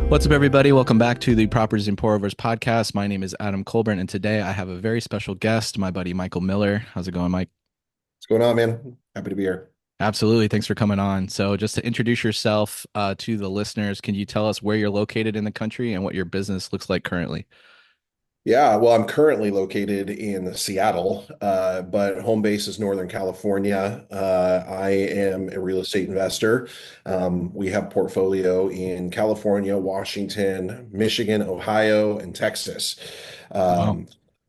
What's up, everybody? Welcome back to the Properties and Pour Overs podcast. My name is Adam Colburn, and today I have a very special guest, my buddy Michael Miller. How's it going, Mike? What's going on, man? Happy to be here. Absolutely. Thanks for coming on. So, just to introduce yourself to the listeners, can you tell us where you're located in the country and what your business looks like currently? Yeah, well, I'm currently located in Seattle, but home base is Northern California. I am a real estate investor. We have portfolio in California, Washington, Michigan, Ohio, and Texas. Wow. Um,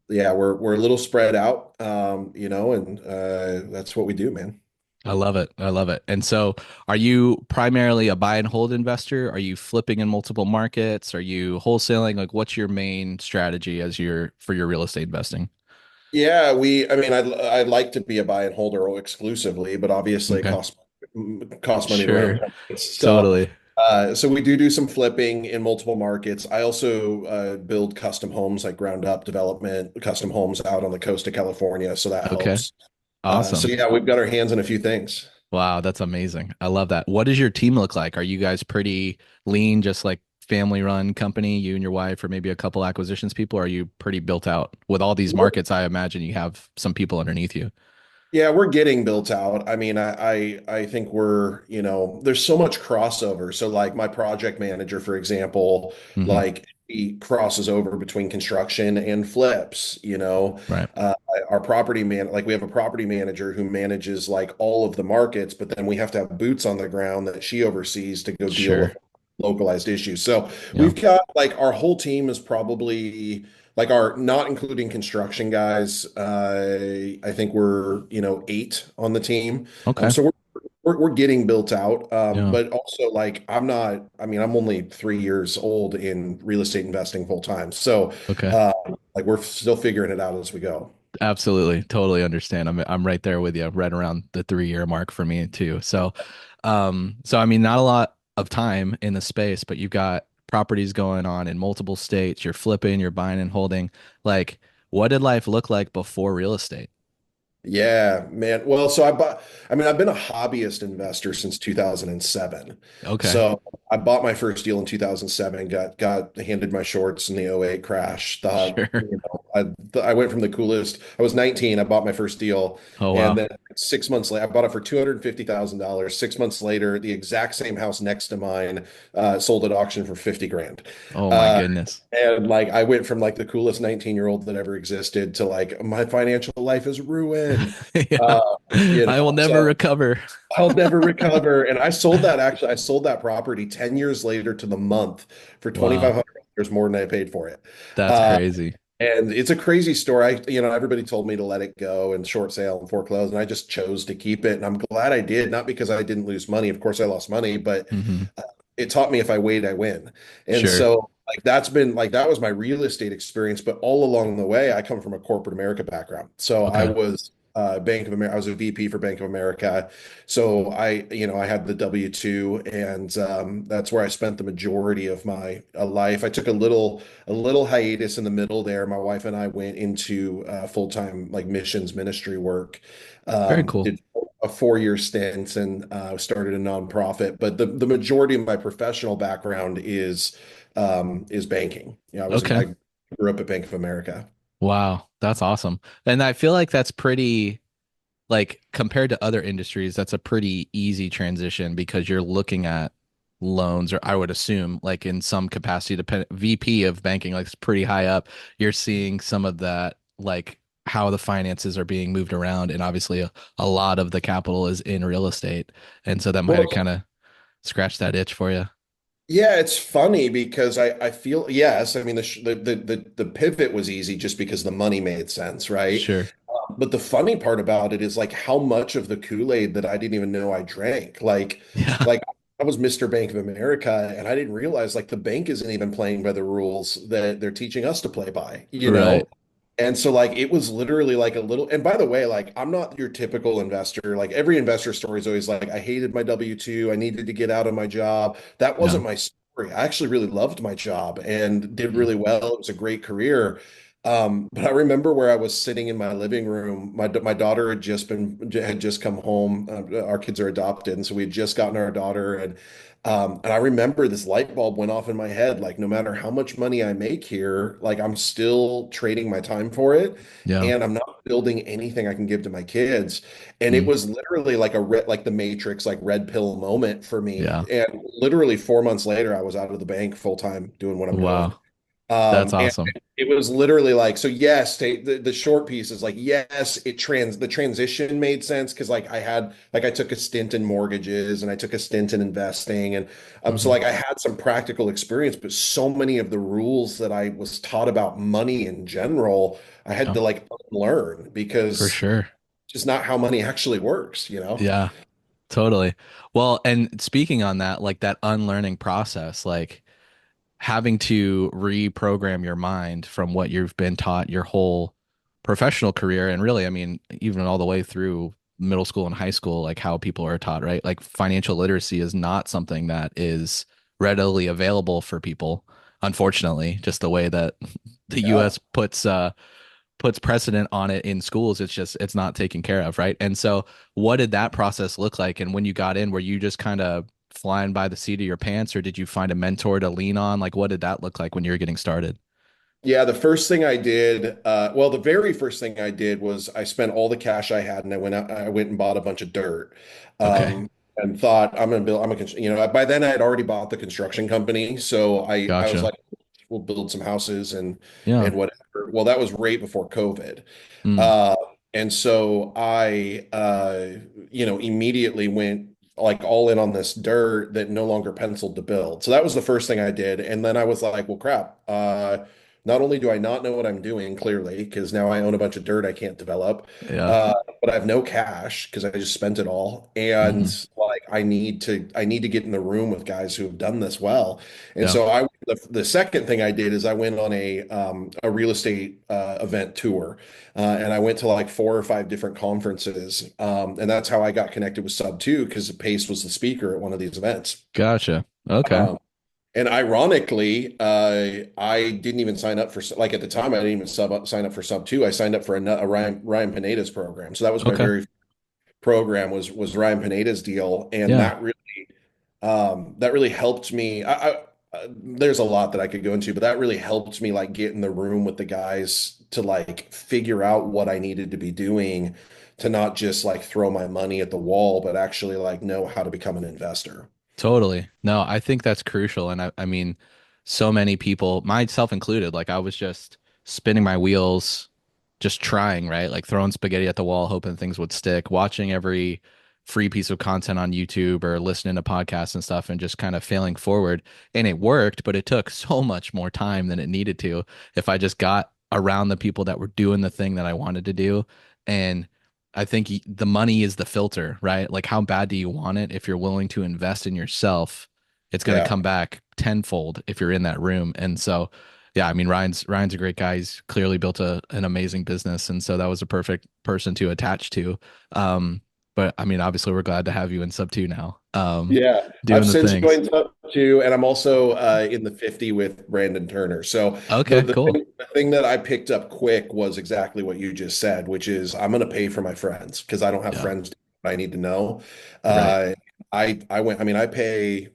yeah, we're a little spread out, and that's what we do, man. I love it. I love it. And so, are you primarily a buy and hold investor? Are you flipping in multiple markets? Are you wholesaling? Like, what's your main strategy as your for your real estate investing? Yeah, I mean, I'd like to be a buy and holder exclusively, but obviously it Okay. costs money to run Sure. a company. So, Totally. so we do some flipping in multiple markets. I also build custom homes, like ground up development, custom homes out on the coast of California. So that Okay. helps. So Awesome. yeah, we've got our hands in a few things. Wow, that's amazing. I love that. What does your team look like? Are you guys pretty lean, just like family run company, you and your wife, or maybe a couple acquisitions people? Or are you pretty built out with all these markets? I imagine you have some people underneath you. Yeah, we're getting built out. I mean, I think there's so much crossover. So like my project manager, for example, Hmm. like he crosses over between construction and flips. Right. Uh, our property man, like we have a property manager who manages like all of the markets, but then we have to have boots on the ground that she oversees to go deal with Sure. localized issues. So Yeah. we've got like our whole team is probably like our not including construction guys, I think we're eight on the team. Okay. So we're getting built out, Yeah. but also like I'm not. I mean, I'm only 3 years old in real estate investing full time, so Okay. uh, like we're still figuring it out as we go. Absolutely. Totally understand. I'm right there with you, right around the 3 year mark for me too. So, I mean, not a lot of time in the space, but you've got properties going on in multiple states. You're flipping, you're buying and holding. Like, what did life look like before real estate? Yeah, man. Well, I mean, I've been a hobbyist investor since 2007. Okay. So I bought my first deal in 2007, got handed my shorts in the '08 crash. Sure. I went from the coolest. I was 19. I bought my first deal. Oh, And wow. then 6 months later, I bought it for $250,000. 6 months later, the exact same house next to mine sold at auction for 50 grand. Oh my Uh, goodness. and like I went from like the coolest 19-year-old that ever existed to like my financial life is ruined. Yeah. Uh, I will never so recover. I'll never recover. And I sold that property 10 years later to the month for Wow. $2,500 more than I paid for it. That's Uh, crazy. and it's a crazy story. Everybody told me to let it go and short sale and foreclose, and I just chose to keep it. And I'm glad I did, not because I didn't lose money. Of course, I lost money, but Hmm. uh, it taught me if I wait, I win. And Sure. so, like, that was my real estate experience. But all along the way, I come from a corporate America background. So I Okay. was Bank of America. I was a VP for Bank of America. So I had the W-2, and that's where I spent the majority of my life. I took a little hiatus in the middle there. My wife and I went into full-time like missions ministry work. Very cool. Did a 4 year stint and started a nonprofit. But the majority of my professional background is banking. Okay. I grew up at Bank of America. Wow. That's awesome. And I feel like that's pretty, like, compared to other industries, that's a pretty easy transition because you're looking at loans, or I would assume, like in some capacity, depend VP of banking, like it's pretty high up. You're seeing some of that, like how the finances are being moved around, and obviously a lot of the capital is in real estate, and so that might have Well, kind of scratched that itch for you. yeah, it's funny because I feel yes, I mean the pivot was easy just because the money made sense, right? Sure. But the funny part about it is like how much of the Kool-Aid that I didn't even know I drank. Yeah. Like I was Mr. Bank of America and I didn't realize like the bank isn't even playing by the rules that they're teaching us to play by, you Right. know? And so like it was literally like a little, and by the way, like I'm not your typical investor. Like every investor story is always like, I hated my W-2, I needed to get out of my job. That Yeah. wasn't my story. I actually really loved my job and did Mhm. really well. It was a great career. But I remember where I was sitting in my living room. My daughter had just come home. Our kids are adopted, and so we had just gotten our daughter, and I remember this light bulb went off in my head. Like, no matter how much money I make here, like I'm still trading my time for it, Yeah. and I'm not building anything I can give to my kids. And it Mm. was literally like like the Matrix, like red pill moment for me. Yeah. And literally 4 months later, I was out of the bank full time doing what I'm doing. Wow. That's And awesome. it was literally like, so yes, the short piece is like, yes, the transition made sense because like I took a stint in mortgages and I took a stint in investing. And so Hmm. like I had some practical experience, but so many of the rules that I was taught about money in general, I had Yeah, to like learn for because sure. it's just not how money actually works, you know? Yeah, totally. Well, and speaking on that, like that unlearning process, like having to reprogram your mind from what you've been taught your whole professional career. And really, I mean, even all the way through middle school and high school, like how people are taught, right? Like financial literacy is not something that is readily available for people, unfortunately, just the way that the Yeah. US puts precedent on it in schools. It's not taken care of, right? And so what did that process look like? And when you got in, were you just kind of flying by the seat of your pants, or did you find a mentor to lean on? Like, what did that look like when you were getting started? Yeah, the first thing I did, well, the very first thing I did was I spent all the cash I had and I went and bought a bunch of dirt, Okay. and thought I'm going to build, by then I had already bought the construction company. So I was Gotcha. like, we'll build some houses Yeah. and whatever. Well, that was right before COVID. Mm. Uh, and so immediately went like all in on this dirt that no longer penciled to build. So that was the first thing I did. And then I was like, well, crap. Not only do I not know what I'm doing clearly, because now I own a bunch of dirt I can't develop, Yeah. uh, but I have no cash because I just spent it all. And Hmm. like I need to get in the room with guys who have done this well. And Yeah. so the second thing I did is I went on a real estate event tour, and I went to like 4 or 5 different conferences, and that's how I got connected with Subto because Pace was the speaker at one of these events. Gotcha. Okay. Um, and ironically, I didn't even sign up for like at the time I didn't even sign up for Sub 2. I signed up for a Ryan Pineda's program. So that was my Okay. very program was Ryan Pineda's deal, and Yeah. that really helped me. There's a lot that I could go into, but that really helped me like get in the room with the guys to like figure out what I needed to be doing to not just like throw my money at the wall, but actually like know how to become an investor. Totally. No, I think that's crucial. And I mean, so many people, myself included, like I was just spinning my wheels, just trying, right? Like throwing spaghetti at the wall, hoping things would stick, watching every free piece of content on YouTube or listening to podcasts and stuff and just kind of failing forward. And it worked, but it took so much more time than it needed to if I just got around the people that were doing the thing that I wanted to do. And I think the money is the filter, right? Like, how bad do you want it? If you're willing to invest in yourself, it's going to Yeah. come back tenfold if you're in that room. And so, yeah, I mean, Ryan's a great guy. He's clearly built an amazing business, and so that was a perfect person to attach to. But I mean, obviously, we're glad to have you in Sub Two now, Yeah, I've doing the since things. joined up too, and I'm also in the 50 with Brandon Turner. So Okay, cool. the thing that I picked up quick was exactly what you just said, which is I'm going to pay for my friends because I don't have Yeah, friends I need to know. right. Uh, I mean, I pay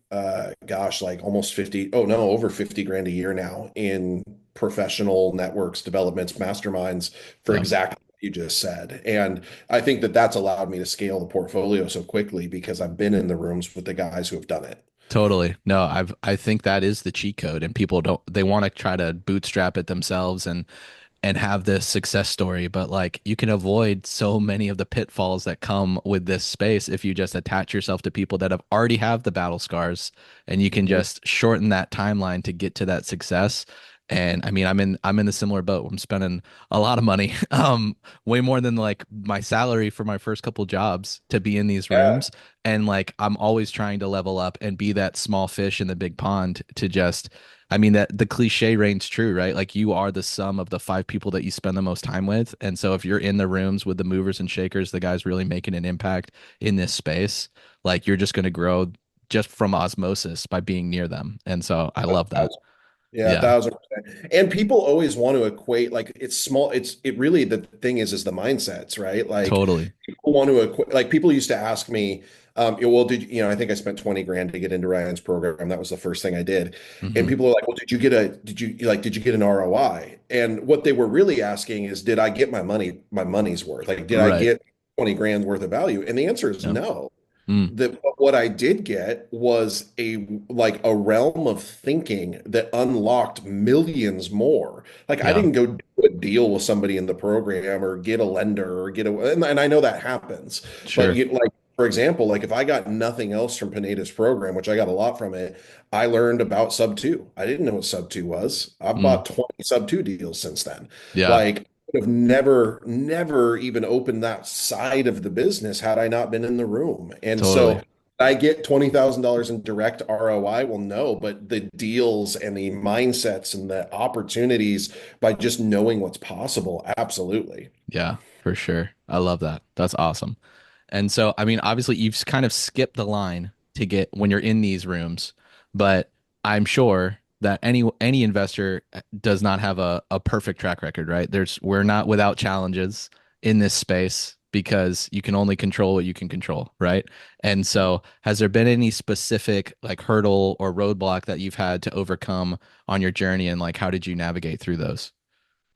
gosh, like almost 50, oh no, over 50 grand a year now in professional networks, developments, masterminds for Yeah. exactly what you just said. And I think that that's allowed me to scale the portfolio so quickly because I've been in the rooms with the guys who have done it. Totally. No, I think that is the cheat code, and people don't, they want to try to bootstrap it themselves and have this success story, but like you can avoid so many of the pitfalls that come with this space if you just attach yourself to people that have already have the battle scars, and you can Mhm. just shorten that timeline to get to that success. And I mean, I'm in the similar boat. I'm spending a lot of money, way more than like my salary for my first couple jobs to be in these Yeah. rooms. And like I'm always trying to level up and be that small fish in the big pond to just, I mean, that the cliche reigns true, right? Like you are the sum of the 5 people that you spend the most time with. And so if you're in the rooms with the movers and shakers, the guys really making an impact in this space, like you're just going to grow just from osmosis by being near them. And so I love that. Yeah, Yeah, 1,000%. And people always want to equate like it's small. It really the thing is the mindsets, right? Like totally. people want to equate. Like people used to ask me, well, did you know? I think I spent 20 grand to get into Ryan's program. That was the first thing I did. And Hmm. people are like, well, did you get an ROI? And what they were really asking is, did I get my money's worth? Like, did I Right. get 20 grand worth of value? And the answer is Yep. no. Mm. That what I did get was a realm of thinking that unlocked millions more. Like I Yeah. didn't go do a deal with somebody in the program or get a lender or and I know that happens. But Sure. like for example, like if I got nothing else from Pineda's program, which I got a lot from it, I learned about Sub 2. I didn't know what Sub 2 was. I've Mm. bought 20 Sub 2 deals since then. Yeah. Like would have never even opened that side of the business had I not been in the room. And Totally. so I get $20,000 in direct ROI. Well, no, but the deals and the mindsets and the opportunities by just knowing what's possible. Absolutely. Yeah, for sure. I love that. That's awesome. And so, I mean, obviously, you've kind of skipped the line to get when you're in these rooms, but I'm sure that any investor does not have a perfect track record, right? We're not without challenges in this space because you can only control what you can control, right? And so, has there been any specific like hurdle or roadblock that you've had to overcome on your journey, and like how did you navigate through those?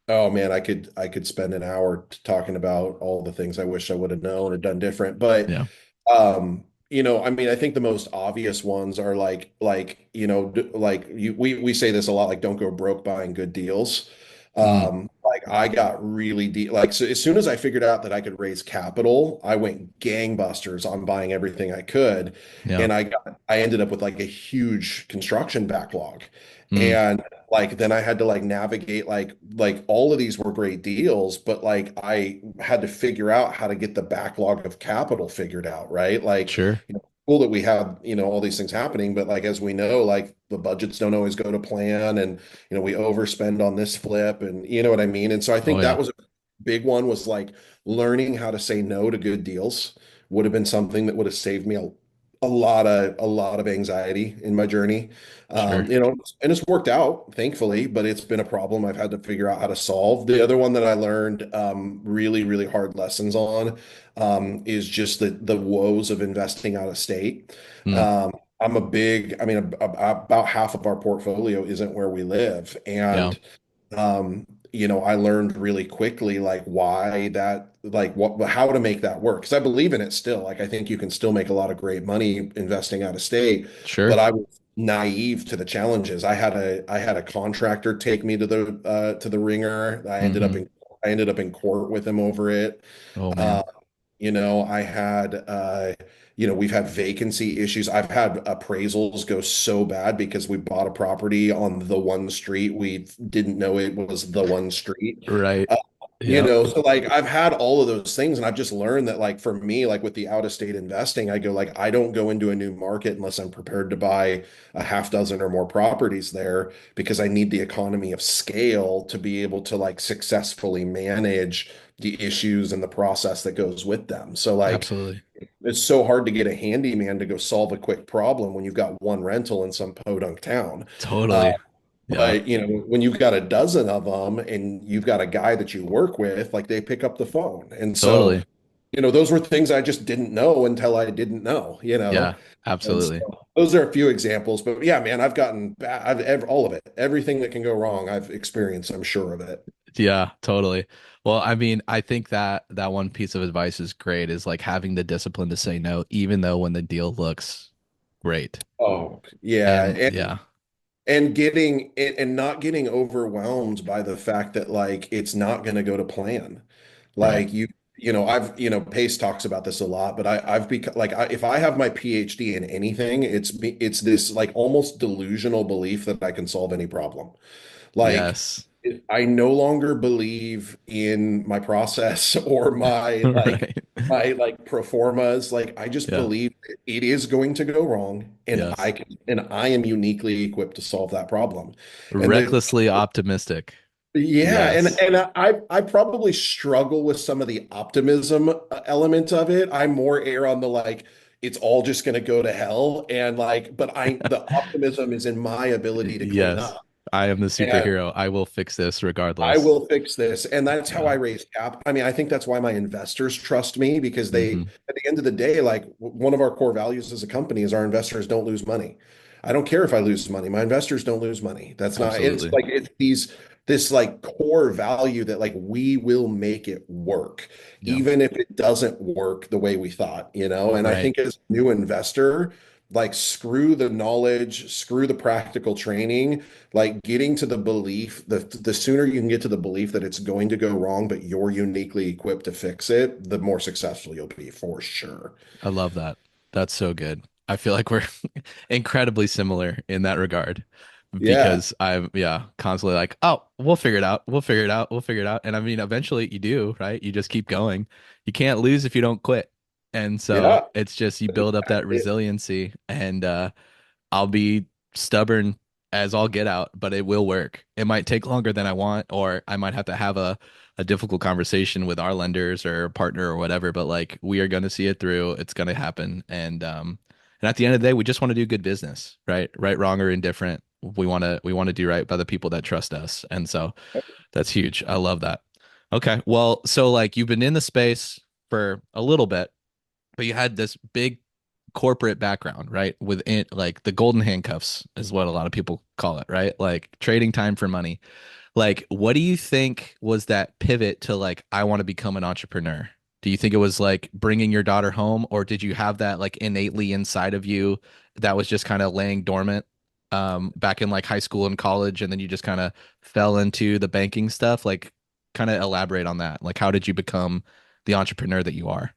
Oh man, I could spend an hour talking about all the things I wish I would have known or done different. But Yeah. I mean, I think the most obvious ones are we say this a lot, like don't go broke buying good deals. Mm, Like I got really deep, like so as soon as I figured out that I could raise capital, I went gangbusters on buying everything I could, yeah. and I ended up with like a huge construction backlog, Mm, and like then I had to like navigate like all of these were great deals, but like I had to figure out how to get the backlog of capital figured out, right? Like, sure. cool that we have, all these things happening, but like as we know, like the budgets don't always go to plan and we overspend on this flip and you know what I mean? And so I Oh think that yeah. was a big one was like learning how to say no to good deals would have been something that would have saved me a lot of anxiety in my journey. Sure. And it's worked out, thankfully, but it's been a problem I've had to figure out how to solve. The other one that I learned really, really hard lessons on is just the woes of investing out of state. Mm, Um, I mean, about half of our portfolio isn't where we live. yeah. I learned really quickly like why that like what how to make that work because I believe in it still. Like I think you can still make a lot of great money investing out of state, but Sure. I was naive to the challenges. I had a contractor take me to the ringer. Hmm. I ended up in court with him over it. Oh Uh, man. I had, we've had vacancy issues. I've had appraisals go so bad because we bought a property on the one street. We didn't know it was the one street. Right. Uh, Yep. so like I've had all of those things and I've just learned that like for me, like with the out of state investing, I go like I don't go into a new market unless I'm prepared to buy a half dozen or more properties there because I need the economy of scale to be able to like successfully manage the issues and the process that goes with them. So like Absolutely. it's so hard to get a handyman to go solve a quick problem when you've got one rental in some podunk town. Uh, Totally. Yeah. but when you've got a dozen of them and you've got a guy that you work with, like they pick up the phone. And so, Totally. those were things I just didn't know until I didn't know. Yeah. And Absolutely. so those are a few examples. But yeah, man, I've gotten bad, all of it, everything that can go wrong, I've experienced. I'm sure of it. Yeah. Totally. Well, I mean, I think that that one piece of advice is great is like having the discipline to say no, even though when the deal looks great. Oh, yeah. And yeah. And not getting overwhelmed by the fact that like it's not going to go to plan. Right. Like I've Pace talks about this a lot, but I've become like if I have my PhD in anything, it's this like almost delusional belief that I can solve any problem. Like Yes. I no longer believe in my process or Right. my like pro formas. Like I just Yeah. believe it is going to go wrong Yes. and I am uniquely equipped to solve that problem. And the Recklessly optimistic. yeah, Yes. and I probably struggle with some of the optimism element of it. I'm more air on the like it's all just going to go to hell and like but the optimism is in my ability to clean Yes. up. I am the superhero. I will fix this I regardless. will fix this. And that's how Yeah. I raise cap. I mean, I think that's why my investors trust me because they, Hmm. at the end of the day, like one of our core values as a company is our investors don't lose money. I don't care if I lose money. My investors don't lose money. That's not, it's Absolutely. like, it's this like core value that like we will make it work, Yeah. even if it doesn't work the way we thought, you know? And I Right. think as a new investor, like screw the knowledge, screw the practical training, like getting to the belief, the sooner you can get to the belief that it's going to go wrong, but you're uniquely equipped to fix it, the more successful you'll be for sure. I love that. That's so good. I feel like we're incredibly similar in that regard Yeah. because I'm, yeah, constantly like, oh, we'll figure it out. We'll figure it out. We'll figure it out. And I mean, eventually you do, right? You just keep going. You can't lose if you don't quit. And so Yeah. it's just you That's build up that exactly it. resiliency and I'll be stubborn as all get out, but it will work. It might take longer than I want, or I might have to have a difficult conversation with our lenders or partner or whatever, but like we are going to see it through. It's going to happen. And at the end of the day, we just want to do good business, right? Right, wrong, or indifferent. We want to do right by the people that trust us. And so that's huge. I love that. Okay. Well, so like you've been in the space for a little bit, but you had this big corporate background, right? Within like the golden handcuffs is what a lot of people call it, right? Like trading time for money. Like, what do you think was that pivot to like, I want to become an entrepreneur? Do you think it was like bringing your daughter home, or did you have that like innately inside of you that was just kind of laying dormant back in like high school and college, and then you just kind of fell into the banking stuff? Like, kind of elaborate on that. Like, how did you become the entrepreneur that you are?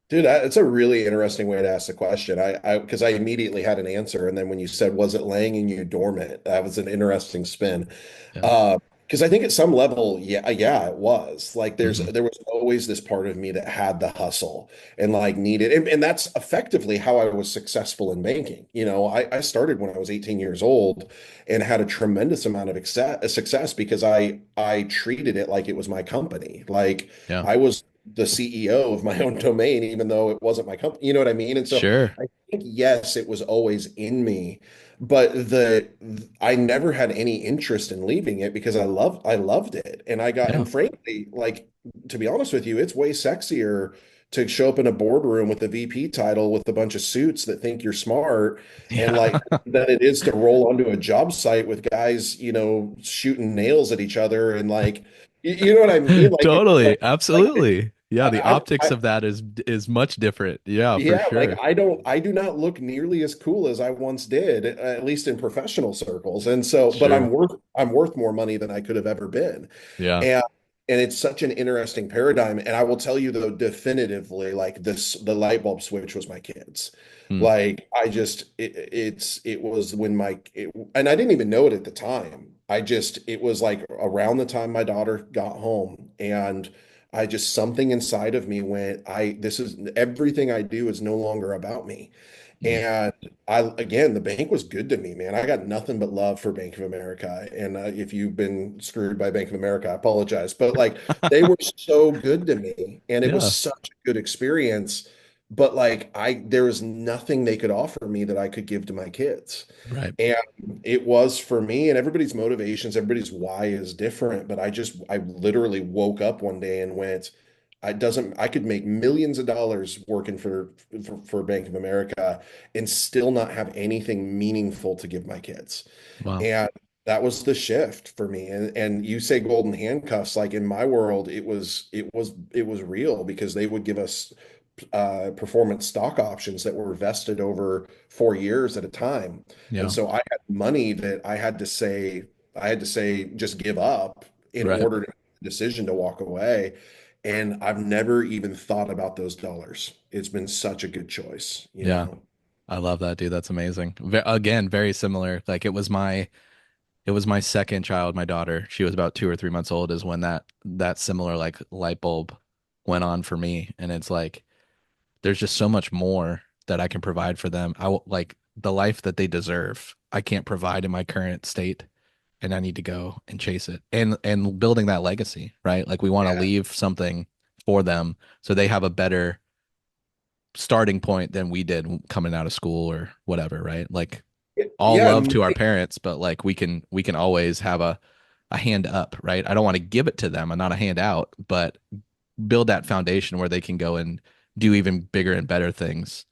Dude, it's a really interesting way to ask the question. Because I immediately had an answer, and then when you said, "Was it laying in you dormant?" That was an interesting spin. Yeah. Because I think at some level, yeah, it was. Like Hmm. there was always this part of me that had the hustle and like needed, and that's effectively how I was successful in banking. You know, I started when I was 18 years old and had a tremendous amount of success because I treated it like it was my company. Like Yeah. I was the CEO of my own domain, even though it wasn't my company. You know what I mean? And so Sure. I think yes, it was always in me, but I never had any interest in leaving it because I loved it. And I got, Yeah. and frankly, like to be honest with you, it's way sexier to show up in a boardroom with the VP title with a bunch of suits that think you're smart and Yeah. like than it is to roll onto a job site with guys, you know, shooting nails at each other and like you know what I mean? Totally. Like Absolutely. Yeah, the optics I of that is much different. Yeah, for yeah, like sure. I do not look nearly as cool as I once did, at least in professional circles. And so, but Sure. I'm worth more money than I could have ever been. Yeah. And and it's such an interesting paradigm. And I will tell you though, definitively, like the light bulb switch was my kids. Hmm. Like it was when and I didn't even know it at the time. It was like around the time my daughter got home and I just something inside of me went, this is everything I do is no longer about me. Hmm. And again, the bank was good to me, man. I got nothing but love for Bank of America. And if you've been screwed by Bank of America, I apologize. But like they were so good to me and it was Yeah. such a good experience. But like there was nothing they could offer me that I could give to my kids. Right. And it was for me, and everybody's motivations, everybody's why is different. But I literally woke up one day and went, I could make millions of dollars working for Bank of America and still not have anything meaningful to give my kids. Wow. And that was the shift for me. And you say golden handcuffs, like in my world, it was real because they would give us performance stock options that were vested over 4 years at a time. And Yeah. so I had money that I had to say, just give up in Right. order to make the decision to walk away. And I've never even thought about those dollars. It's been such a good choice, you Yeah. know? I love that, dude. That's amazing. Again, very similar. Like it was my second child, my daughter. She was about 2 or 3 months old is when that similar like light bulb went on for me. And it's like there's just so much more that I can provide for them. I will like the life that they deserve. I can't provide in my current state, and I need to go and chase it. And building that legacy, right? Like we want to Yeah. leave something for them so they have a better starting point than we did coming out of school or whatever, right? Like all Yeah, love and to our parents, but like we can always have a hand up, right? I don't want to give it to them and not a hand out, but build that foundation where they can go and do even bigger and better things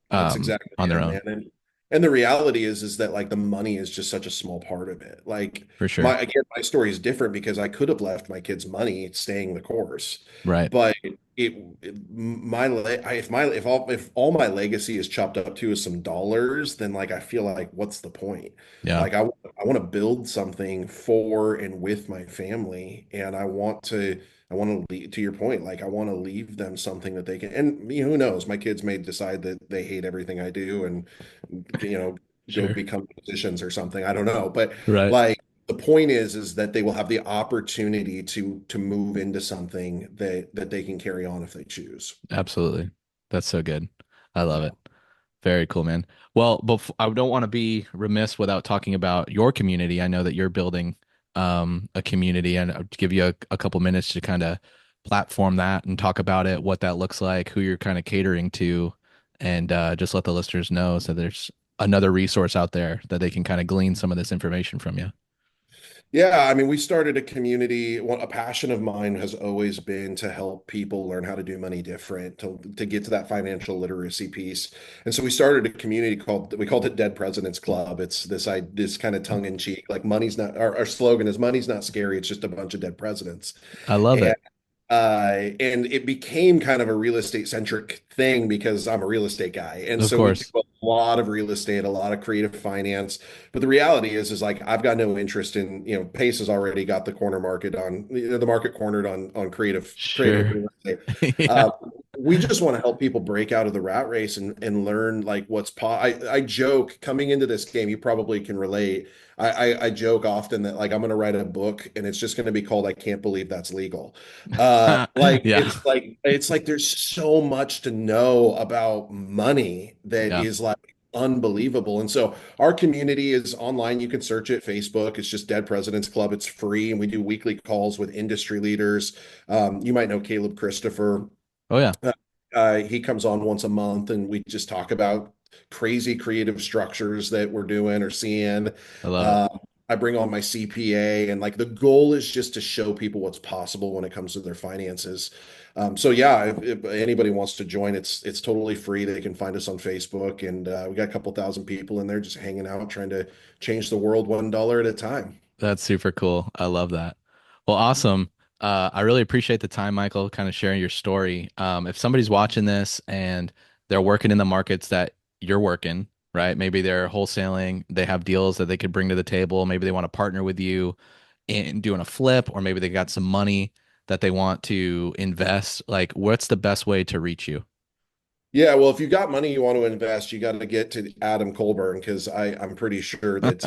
that's exactly on their it, own. man. And the reality is that like the money is just such a small part of it. Like For sure. my story is different because I could have left my kids money staying the course, Right. but my if all my legacy is chopped up to is some dollars, then like I feel like what's the point? Yeah. Like I want to build something for and with my family, and I want to leave, to your point, like I want to leave them something that they can, and who knows, my kids may decide that they hate everything I do and, you know, go Sure. become musicians or something. I don't know. But Right. like the point is that they will have the opportunity to move into something that they can carry on if they choose. Absolutely. That's so good. I love Yeah. it. Very cool, man. Well, I don't want to be remiss without talking about your community. I know that you're building a community, and I'll give you a couple minutes to kind of platform that and talk about it, what that looks like, who you're kind of catering to, and just let the listeners know so there's another resource out there that they can kind of glean some of this information from you. Yeah, I mean, we started a community. A passion of mine has always been to help people learn how to do money different, to get to that financial literacy piece. And so we started a community we called it Dead Presidents Club. It's this kind of tongue in cheek, like money's not, our slogan is money's not scary. It's just a bunch of dead presidents. I love it. And it became kind of a real estate centric thing because I'm a real estate guy. And Of so we do course. a lot of real estate, a lot of creative finance. But the reality is like I've got no interest in, Pace has already got the corner market on the market cornered on creative Sure. real estate. Yeah. Uh, we just want to help people break out of the rat race and learn like I joke coming into this game, you probably can relate. I joke often that like I'm going to write a book and it's just going to be called I Can't Believe That's Legal. Yeah. It's like there's so much to know about money that Yeah. is like unbelievable. And so our community is online. You can search it, Facebook. It's just Dead Presidents Club. It's free, and we do weekly calls with industry leaders. You might know Caleb Christopher. Oh yeah. Uh, he comes on once a month, and we just talk about crazy creative structures that we're doing or seeing. I love it. Uh, I bring on my CPA, and like the goal is just to show people what's possible when it comes to their finances. So yeah, if anybody wants to join, it's totally free. They can find us on Facebook, and we got a couple thousand people in there just hanging out, trying to change the world $1 at a time. That's super cool. I love that. Well, awesome. I really appreciate the time, Michael, kind of sharing your story. If somebody's watching this and they're working in the markets that you're working, right? Maybe they're wholesaling, they have deals that they could bring to the table. Maybe they want to partner with you in doing a flip, or maybe they got some money that they want to invest. Like, what's the best way to reach you? Yeah, well, if you got money you want to invest, you got to get to Adam Colburn because I'm pretty sure that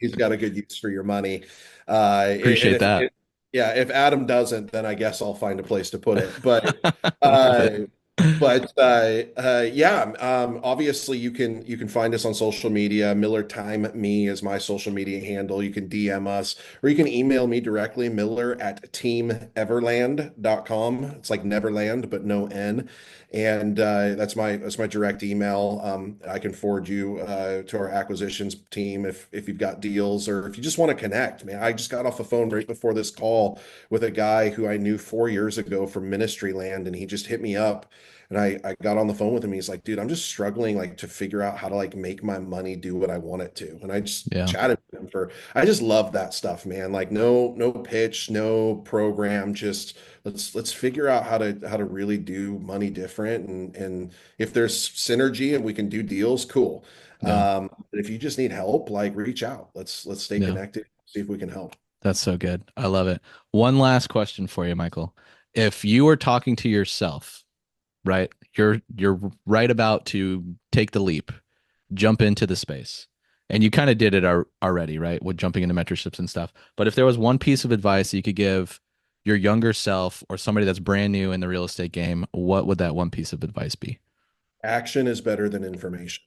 he's got a good use for your money. And Appreciate if that. yeah, if Adam doesn't, then I guess I'll find a place to put it. Love it. Uh, yeah, obviously you can find us on social media. Miller Time Me is my social media handle. You can DM us or you can email me directly, Miller at teameverland.com. It's like Neverland, but no N. And that's my direct email. I can forward you to our acquisitions team if you've got deals or if you just want to connect. Man, I just got off the phone right before this call with a guy who I knew 4 years ago from Ministry Land, and he just hit me up. And I got on the phone with him. He's like, dude, I'm just struggling like to figure out how to like make my money do what I want it to. And I just Yeah. chatted with him I just love that stuff, man. Like no pitch, no program, just let's figure out how to really do money different and if there's synergy and we can do deals, cool. Yeah. But if you just need help, like reach out. Let's stay Yeah. connected, see if we can help. That's so good. I love it. One last question for you, Michael. If you were talking to yourself, right? You're right about to take the leap, jump into the space. And you kind of did it already, right? With jumping into mentorships and stuff. But if there was one piece of advice that you could give your younger self or somebody that's brand new in the real estate game, what would that one piece of advice be? Action is better than information.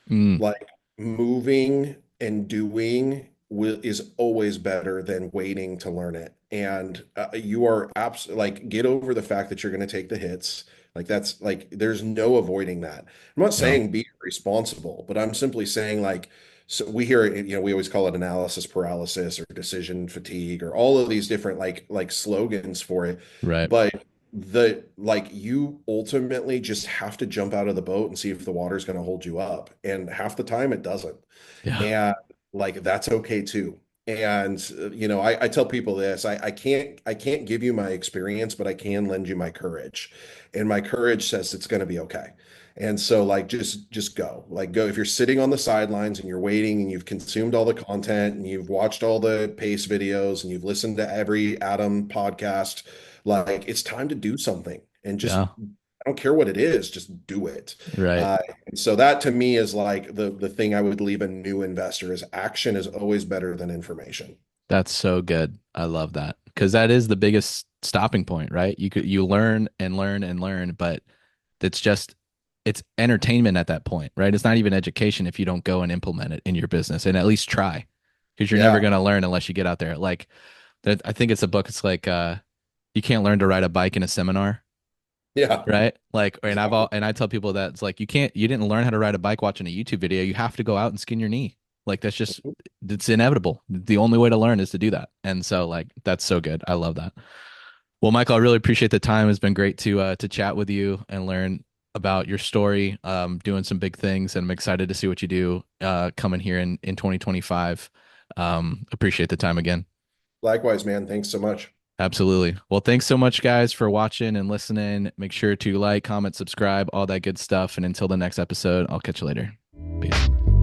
Mm, Like moving and doing is always better than waiting to learn it. And you are absolutely like get over the fact that you're going to take the hits. Like that's like there's no avoiding that. I'm not Yeah. saying be responsible, but I'm simply saying like so we hear it, we always call it analysis paralysis or decision fatigue or all of these different like slogans for it. Right. But the like you ultimately just have to jump out of the boat and see if the water's going to hold you up. And half the time it doesn't. Yeah. And like that's okay too. And I tell people this, I can't give you my experience, but I can lend you my courage. And my courage says it's going to be okay. And so like just go. Like go if you're sitting on the sidelines and you're waiting and you've consumed all the content and you've watched all the pace videos and you've listened to every Atom podcast, like it's time to do something. And just Yeah. I don't care what it is, just do it. Right. And so that to me is like the thing I would leave a new investor is action is always better than information. That's so good. I love that because that is the biggest stopping point, right? You learn and learn and learn, but it's just it's entertainment at that point, right? It's not even education if you don't go and implement it in your business and at least try because you're never Yeah. going to learn unless you get out there. Like I think it's a book. It's like you can't learn to ride a bike in a seminar, Yeah. right? Like, and Exactly. I tell people that it's like you didn't learn how to ride a bike watching a YouTube video. You have to go out and skin your knee. Like that's just it's inevitable. The only way to learn is to do that. And so like that's so good. I love that. Well, Michael, I really appreciate the time. It's been great to chat with you and learn about your story, doing some big things, and I'm excited to see what you do coming here in 2025. Appreciate the time again. Likewise, man. Thanks so much. Absolutely. Well, thanks so much, guys, for watching and listening. Make sure to like, comment, subscribe, all that good stuff. And until the next episode, I'll catch you later. Peace.